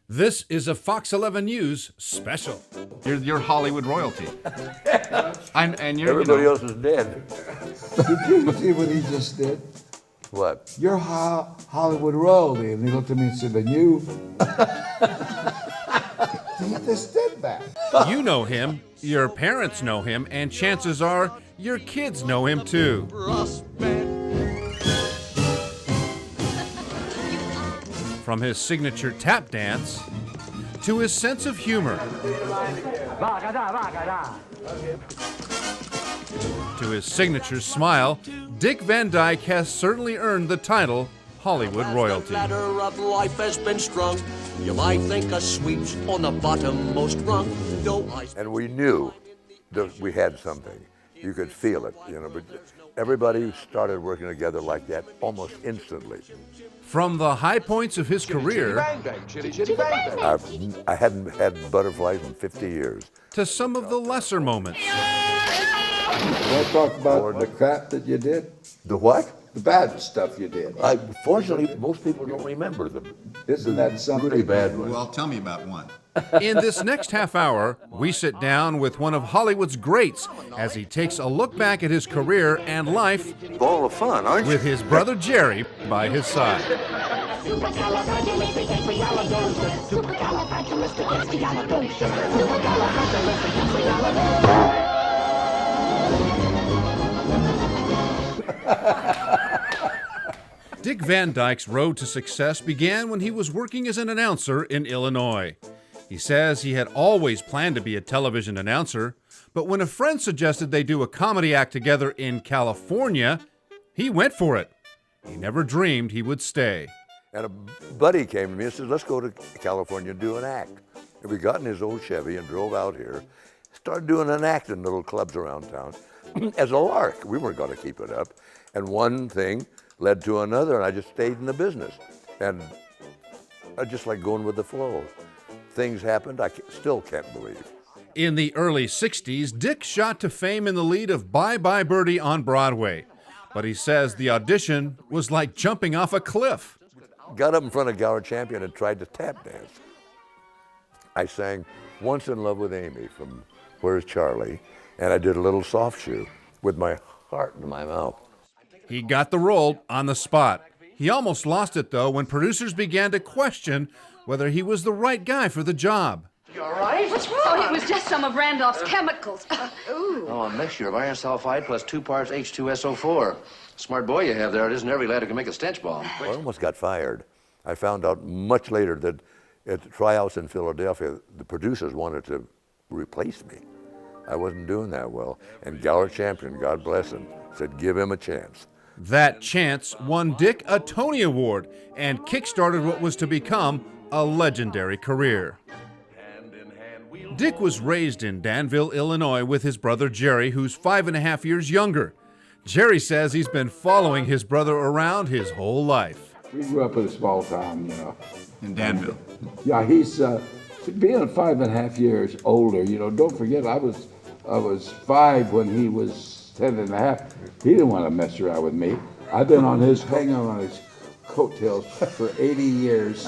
This is a Fox 11 News special. You're Hollywood royalty. And you're, Everybody else is dead. Did you see what he just did? What? You're Hollywood royalty. And he looked at me and said, and you? He just did that. You know him, your parents know him, and chances are your kids know him too. From his signature tap dance to his sense of humor to his signature smile, Dick Van Dyke has certainly earned the title Hollywood royalty. The ladder of life has been strung. You might think a sweep's on the bottommost rung. No ice. And we knew that we had something. You could feel it, but everybody Started working together like that almost instantly. From the high points of his career I hadn't had butterflies in 50 years. to some of the lesser moments. Can I talk about the crap that you did? The what? The bad stuff you did. Fortunately, most people don't remember them. Isn't that something? Really bad ones. well, tell me about one. In this next half hour, we sit down with one of Hollywood's greats as he takes a look back at his career and life Ball of fun, aren't you? with his brother Jerry by his side. Dick Van Dyke's road to success began when he was working as an announcer in Illinois. He says he had always planned to be a television announcer, but when a friend suggested they do a comedy act together in California, he went for it. He never dreamed he would stay. And a buddy came to me and said, let's go to California and do an act. And we got in his old Chevy and drove out here, started doing an act in little clubs around town as a lark. We weren't going to keep it up. And one thing led to another, and I just stayed in the business. And I just like going with the flow. Things happened I still can't believe. In the early 60s, Dick shot to fame in the lead of Bye Bye Birdie on Broadway. But he says the audition was like jumping off a cliff. Got up in front of Gower Champion and tried to tap dance. I sang Once in Love with Amy from Where's Charlie? And I did a little soft shoe with my heart in my mouth. He got the role on the spot. He almost lost it, though, when producers began to question whether he was the right guy for the job. You all right? What's wrong? Oh, it was just some of Randolph's chemicals. Ooh. Oh, a mixture of iron sulfide plus 2 parts H2SO4. Smart boy you have there. It isn't every lad who can make a stench bomb. I almost got fired. I found out much later that at the tryouts in Philadelphia, the producers wanted to replace me. I wasn't doing that well. And Gower Champion, God bless him, said, give him a chance. That chance won Dick a Tony Award and kickstarted what was to become a legendary career. Dick was raised in Danville, Illinois with his brother Jerry, who's 5.5 years younger. Jerry says he's been following his brother around his whole life. We grew up in a small town, In Danville. Yeah, he's being 5.5 years older. Don't forget, I was 5 when he was 10.5. He didn't want to mess around with me. I've been hanging on his coattails for 80 years,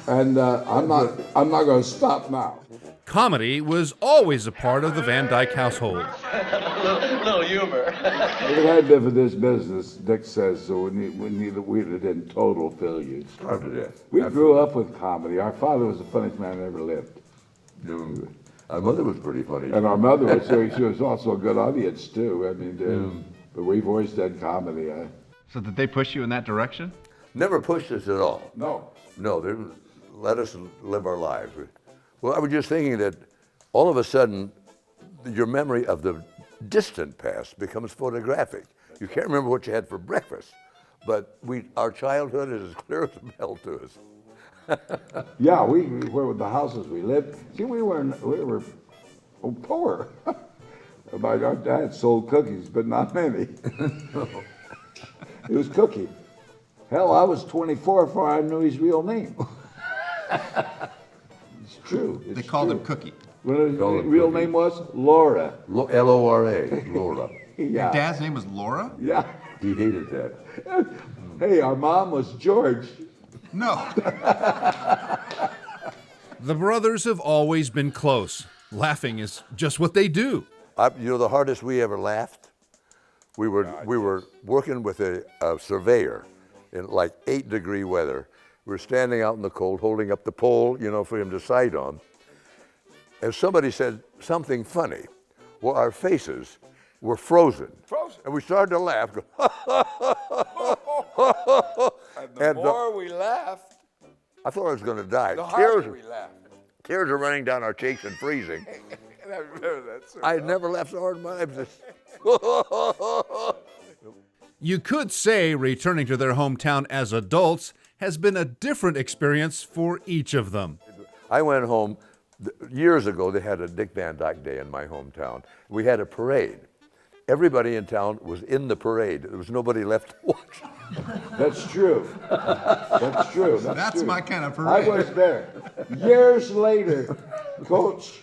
and I'm not going to stop now. Comedy was always a part of the Van Dyke household. little humor. If it hadn't been for this business, Dick says, so we'd have been total failures. Starved to death. We grew up with comedy. Our father was the funniest man that ever lived. Our mother was pretty funny. And our mother was, she was also a good audience, too. But we've always done comedy. So did they push you in that direction? Never pushed us at all. No. They let us live our lives. Well, I was just thinking that all of a sudden, your memory of the distant past becomes photographic. You can't remember what you had for breakfast, but our childhood is as clear as a bell to us. Yeah, we were the houses we lived. See, we were poor. Our dad sold cookies, but not many. It was Cookie. Hell, I was 24 before I knew his real name. It's true. They called him Cookie. What his real name was? Laura. L-O-R-A, Laura. Yeah. Your dad's name was Laura? Yeah. He hated that. Hey, our mom was George. No. The brothers have always been close. Laughing is just what they do. You know, the hardest we ever laughed, we were working with a surveyor in like 8-degree weather. We were standing out in the cold, holding up the pole, you know, for him to sight on. And somebody said something funny. Well, our faces were frozen. And we started to laugh. Go, And the more we laughed, I thought I was going to die. the harder we laughed. Tears are running down our cheeks and freezing. And I remember that. So I had never laughed so hard in my life. You could say returning to their hometown as adults has been a different experience for each of them. I went home, years ago, they had a Dick Van Dyke Day in my hometown. We had a parade. Everybody in town was in the parade. There was nobody left to watch. That's true. That's true. That's true. my kind of I parade. was there. Years later, Coach,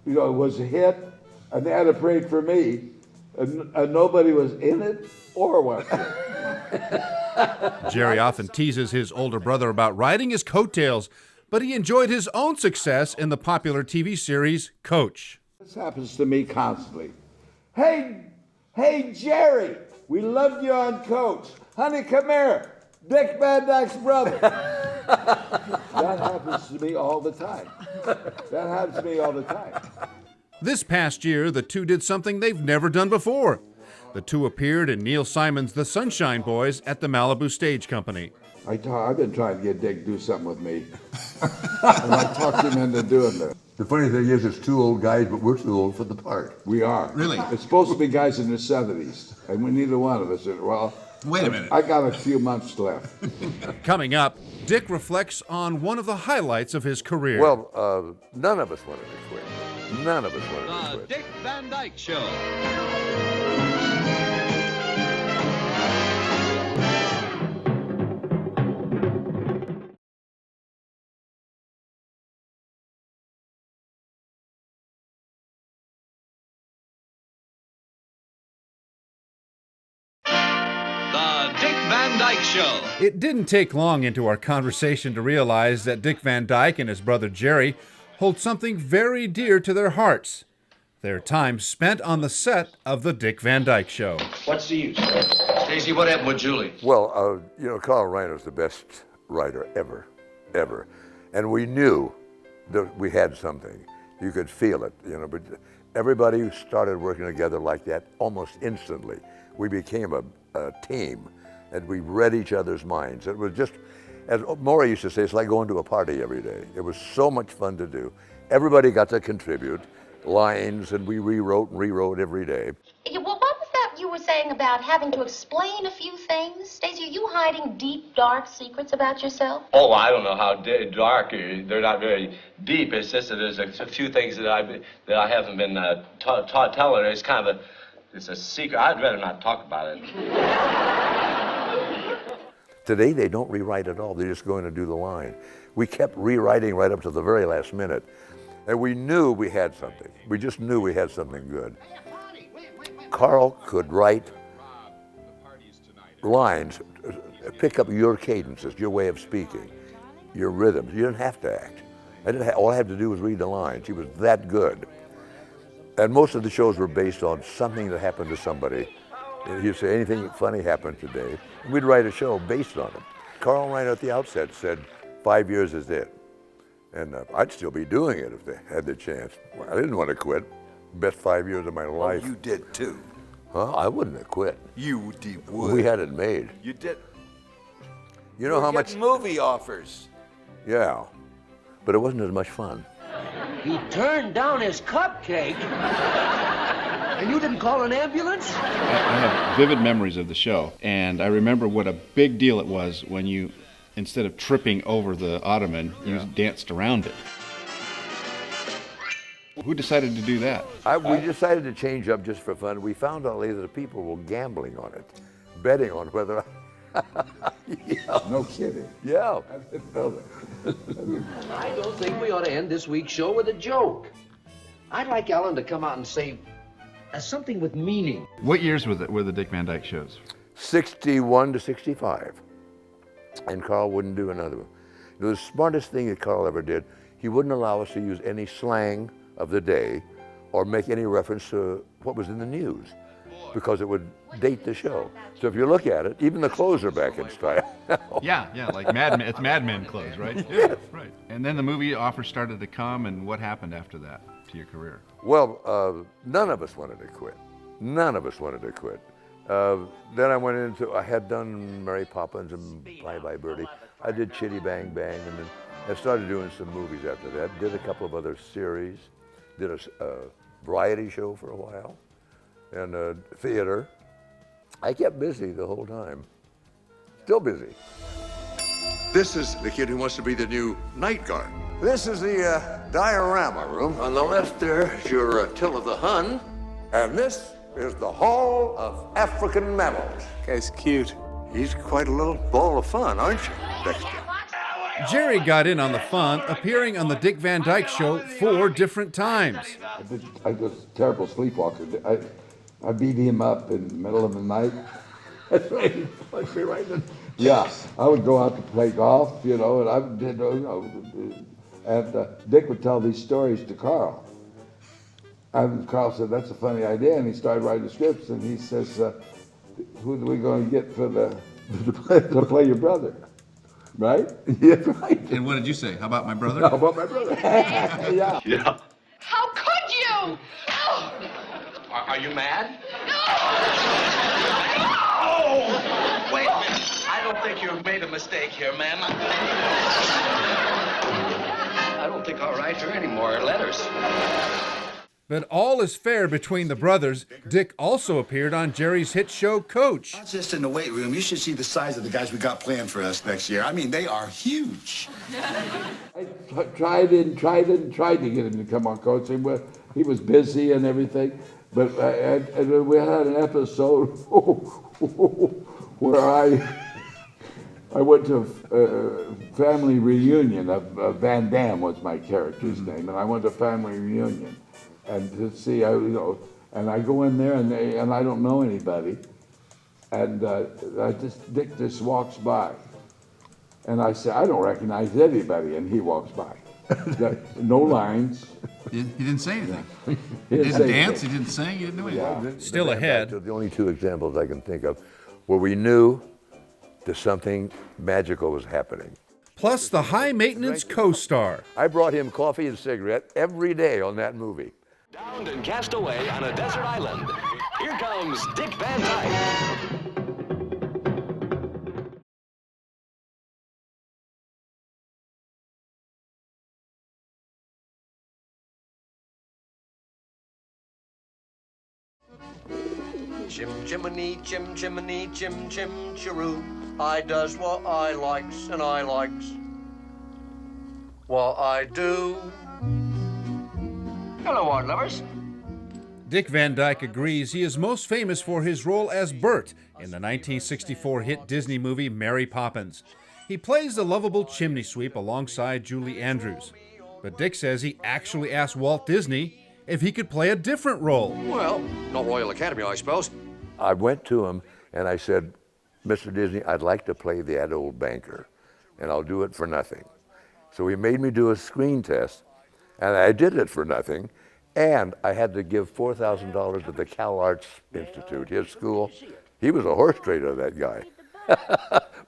you know, was a hit, and they had a parade for me, and nobody was in it or watching it. Jerry often teases his older brother about riding his coattails, but he enjoyed his own success in the popular TV series Coach. This happens to me constantly. Hey, Jerry, we loved you on Coach. Honey, come here. Dick Van Dyke's brother. That happens to me all the time. This past year, the two did something they've never done before. The two appeared in Neil Simon's The Sunshine Boys at the Malibu Stage Company. I've been trying to get Dick to do something with me. And I talked him into doing that. The funny thing is, it's two old guys, but we're too old for the part. We are. Really? It's supposed to be guys in their 70s, and we neither one of us. Well, Wait a minute. I got a few months left. Coming up, Dick reflects on one of the highlights of his career. Well, none of us wanted to quit. None of us wanted to quit. Dick Van Dyke Show. The Dick Van Dyke Show. It didn't take long into our conversation to realize that Dick Van Dyke and his brother Jerry hold something very dear to their hearts. Their time spent on the set of The Dick Van Dyke Show. What's the use? Stacy, what happened with Julie? Well, you know, Carl Reiner's the best writer ever. And we knew that we had something. You could feel it, you know, but everybody started working together like that almost instantly. We became a team, and we read each other's minds. It was just, as Maury used to say, it's like going to a party every day. It was so much fun to do. Everybody got to contribute lines, and we rewrote every day. Yeah, well, what was that you were saying about having to explain a few things? Stacey, are you hiding deep, dark secrets about yourself? Oh, I don't know how dark. They're not very deep. It's just that there's a few things that I haven't been taught telling. It's kind of it's a secret. I'd rather not talk about it. Today, they don't rewrite at all. They're just going to do the line. We kept rewriting right up to the very last minute. And we knew we had something. We just knew we had something good. Carl could write lines, pick up your cadences, your way of speaking, your rhythms. You didn't have to act. All I had to do was read the lines. He was that good. And most of the shows were based on something that happened to somebody. He'd say, anything funny happened today. And we'd write a show based on it. Carl Reiner at the outset said, 5 years is it. And I'd still be doing it if they had the chance. Well, I didn't want to quit. Best 5 years of my life. you did too. Huh? I wouldn't have quit. You would. We had it made. You did. You know how much? Movie offers. Yeah, but it wasn't as much fun. He turned down his cupcake. And you didn't call an ambulance? I have vivid memories of the show, and I remember what a big deal it was when you, instead of tripping over the ottoman, you danced around it. Who decided to do that? We decided to change up just for fun. We found out later that people were gambling on it, betting on whether. Yeah. No kidding. Yeah. I didn't know that. I don't think we ought to end this week's show with a joke. I'd like Ellen to come out and say something with meaning. What years were the Dick Van Dyke shows? 61 to 65. And Carl wouldn't do another one. The smartest thing that Carl ever did, he wouldn't allow us to use any slang of the day or make any reference to what was in the news, because it would date the show. So if you look at it, even the clothes are back in style. Yeah, like Mad Men. It's Mad Men clothes, right? Yes. Right. And then the movie offers started to come, and what happened after that to your career? Well, none of us wanted to quit. None of us wanted to quit. Then I had done Mary Poppins and Bye Bye Birdie. I did Chitty Bang Bang, and then I started doing some movies after that. Did a couple of other series. Did a variety show for a while, and theater. I kept busy the whole time. Still busy. This is the kid who wants to be the new night guard. This is the diorama room. On the left there is your Till of the Hun. And this is the Hall of African Mammals. Guy's cute. He's quite a little ball of fun, aren't you, Dexter? Jerry got in on the fun, appearing on the Dick Van Dyke Show 4 different times. I was a terrible sleepwalker. I beat him up in the middle of the night. Yeah, I would go out to play golf, and I did, and Dick would tell these stories to Carl. And Carl said, "That's a funny idea," and he started writing scripts, and he says, "Who are we going to get to play your brother?" Right? Yeah, right. And what did you say? How about my brother? How about my brother? Yeah. Yeah. How could you? Oh, Are you mad? no! Oh! Wait a minute. I don't think you've made a mistake here, ma'am. I don't think I'll write her any more letters. But all is fair between the brothers. Dick also appeared on Jerry's hit show Coach. Not just in the weight room. You should see the size of the guys we got planned for us next year. I mean, they are huge. I tried to get him to come on Coach. He was busy and everything, but we had an episode where I went to a family reunion of Van Damme was my character's name, and I went to a family reunion, and to see, and I go in there and I don't know anybody, and Dick just walks by, and I say, "I don't recognize anybody," and he walks by. No lines. He didn't say anything. He He didn't didn't say dance, anything. he didn't sing, he didn't do anything. Yeah. Still ahead. The only two examples I can think of where we knew that something magical was happening. Plus the high-maintenance co-star. I brought him coffee and cigarette every day on that movie. Downed and cast away on a desert island. Here comes Dick Van Dyke. Chim chimney, chim chimney, chim chim chiroo. I does what I likes and I likes what I do. Hello, art lovers. Dick Van Dyke agrees he is most famous for his role as Bert in the 1964 hit Disney movie Mary Poppins. He plays the lovable chimney sweep alongside Julie Andrews. But Dick says he actually asked Walt Disney if he could play a different role. Well, no Royal Academy, I suppose. I went to him and I said, "Mr. Disney, I'd like to play that old banker, and I'll do it for nothing." So he made me do a screen test, and I did it for nothing, and I had to give $4,000 to the Cal Arts Institute, his school. He was a horse trader, that guy.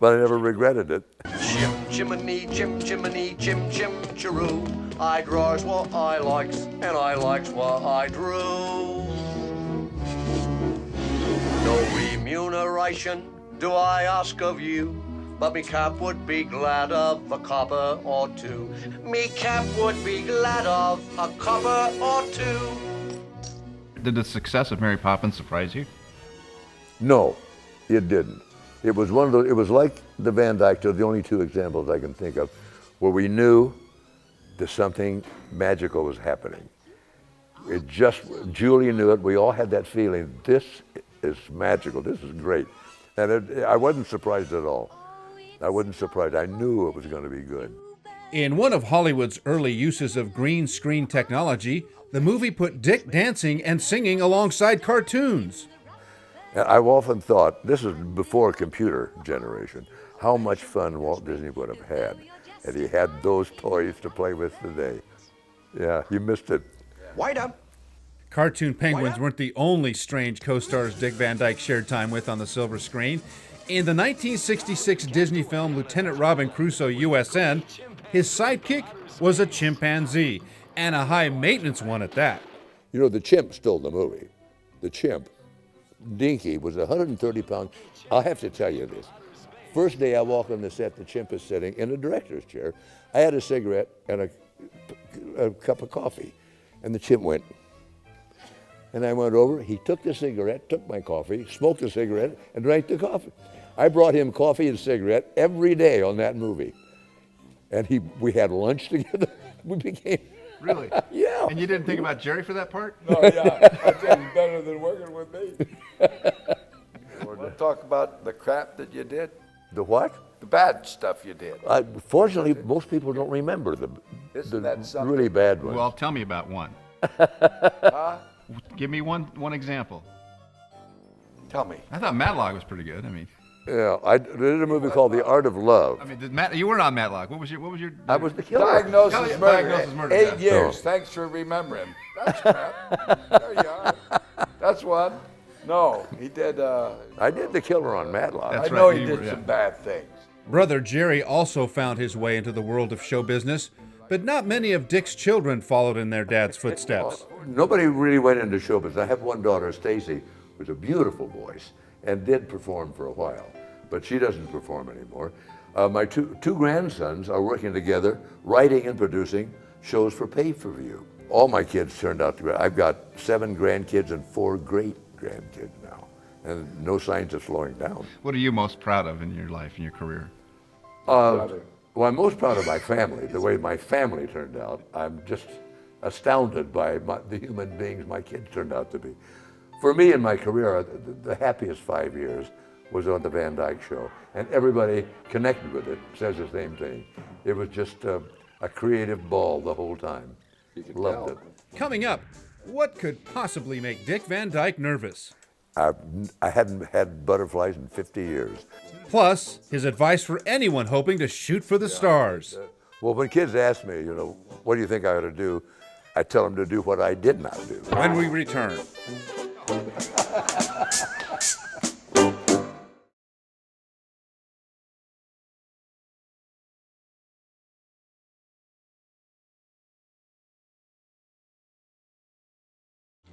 But I never regretted it. Chim chimney, chim chimney, chim chim chiroo. I draws what I likes and I likes what I drew. No remuneration do I ask of you, but me cap would be glad of a copper or two. Me cap would be glad of a copper or two. Did the success of Mary Poppins surprise you? No, it didn't. It was one of those, it was like the Van Dyke, they're the only two examples I can think of, where we knew that something magical was happening. It just, Julie knew it, we all had that feeling, this is magical, this is great. And I wasn't surprised at all. I wasn't surprised, I knew it was going to be good. In one of Hollywood's early uses of green screen technology, the movie put Dick dancing and singing alongside cartoons. And I've often thought, this is before computer generation, how much fun Walt Disney would have had and he had those toys to play with today. Yeah, you missed it. White up. Cartoon penguins weren't the only strange co-stars Dick Van Dyke shared time with on the silver screen. In the 1966 Disney film Lieutenant Robin Crusoe USN, his sidekick was a chimpanzee, and a high-maintenance one at that. You know, the chimp stole the movie. The chimp, Dinky, was 130 pounds. I'll have to tell you this. First day I walk on the set, the chimp is sitting in a director's chair. I had a cigarette and a cup of coffee, and the chimp went. And I went over, he took the cigarette, took my coffee, smoked the cigarette, and drank the coffee. I brought him coffee and cigarette every day on that movie. And we had lunch together. We became... Really? Yeah. And you didn't think about Jerry for that part? Oh, yeah. I tell you, better than working with me. Want to talk about the crap that you did? The what? The bad stuff you did. Fortunately, most people don't remember the really bad ones. Well, tell me about one. Huh? Give me one example. Tell me. I thought Matlock was pretty good. I mean... Yeah, I did a movie called The Art of Love. I mean, you weren't on Matlock. What was your? I was the killer. Diagnosis murder. Diagnosis murder. 8 years. Thanks for remembering. That's crap. There you are. That's one. No, he did. I did the killer on Matlock. That's I know right. he did some bad things. Brother Jerry also found his way into the world of show business, but not many of Dick's children followed in their dad's footsteps. Nobody really went into show business. I have one daughter, Stacy, with a beautiful voice and did perform for a while, but she doesn't perform anymore. My two grandsons are working together, writing and producing shows for pay-per-view. All my kids turned out to be, I've got 7 grandkids and 4 great-grandkids now, and no signs of slowing down. What are you most proud of in your life, in your career? Well, I'm most proud of my family, the way my family turned out. I'm just astounded by the human beings my kids turned out to be. For me in my career, the happiest 5 years was on the Van Dyke Show, and everybody connected with it says the same thing. It was just a creative ball the whole time. Loved it. Coming up, what could possibly make Dick Van Dyke nervous? I hadn't had butterflies in 50 years. Plus, his advice for anyone hoping to shoot for the stars. Well, when kids ask me, what do you think I ought to do? I tell them to do what I did not do. When we return.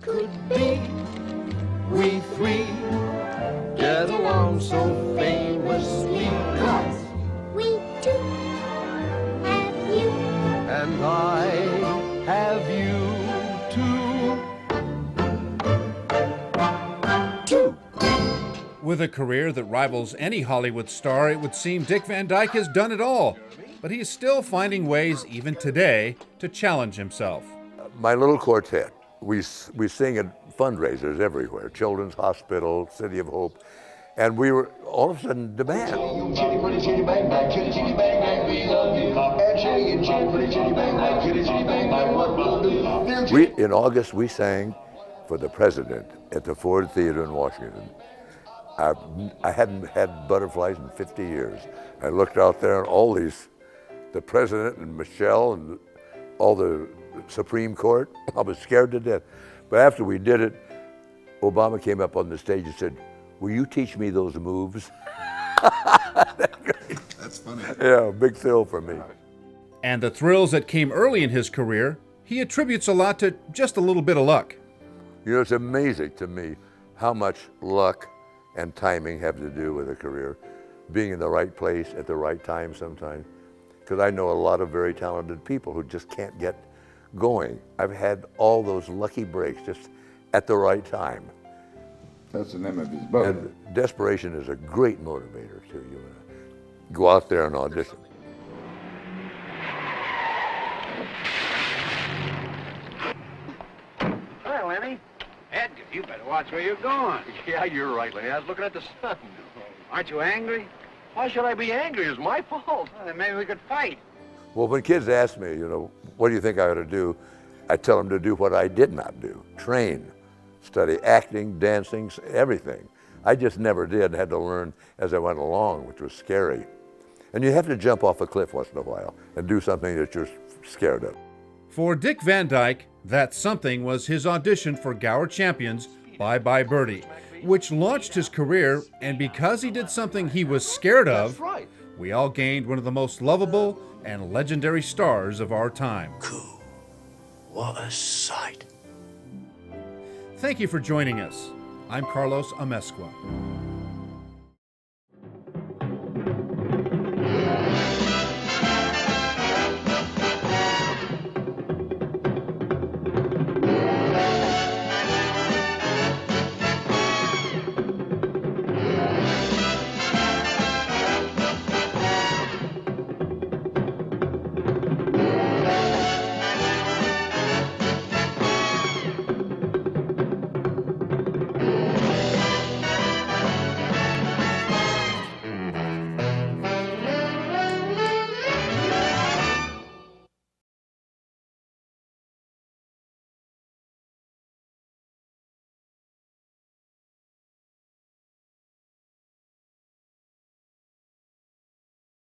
Could be we three get along so famously. 'Cause we do have you. And I have you too. With a career that rivals any Hollywood star, it would seem Dick Van Dyke has done it all. But he is still finding ways, even today, to challenge himself. My little quartet, we sing at fundraisers everywhere, Children's Hospital, City of Hope, and we were all of a sudden demand. In August, we sang for the president at the Ford Theater in Washington. I hadn't had butterflies in 50 years. I looked out there and all these, the president and Michelle and all the Supreme Court, I was scared to death. But after we did it, Obama came up on the stage and said, "Will you teach me those moves?" That's funny. Yeah, big thrill for me. And the thrills that came early in his career, he attributes a lot to just a little bit of luck. You know, it's amazing to me how much luck and timing have to do with a career. Being in the right place at the right time sometimes. Because I know a lot of very talented people who just can't get going. I've had all those lucky breaks just at the right time. That's the name of his book. And desperation is a great motivator too. You go out there and audition. Hi, Lenny. Edgar, you better watch where you're going. Yeah, you're right, Lenny. I was looking at the sun. Aren't you angry? Why should I be angry? It's my fault. Well, then maybe we could fight. Well, when kids ask me, what do you think I ought to do? I tell them to do what I did not do. Train, study acting, dancing, everything. I just never did, had to learn as I went along, which was scary. And you have to jump off a cliff once in a while and do something that you're scared of. For Dick Van Dyke, that something was his audition for Gower Champions' Bye Bye Birdie, which launched his career, and because he did something he was scared of, we all gained one of the most lovable and legendary stars of our time. Cool. What a sight. Thank you for joining us. I'm Carlos Amezcua.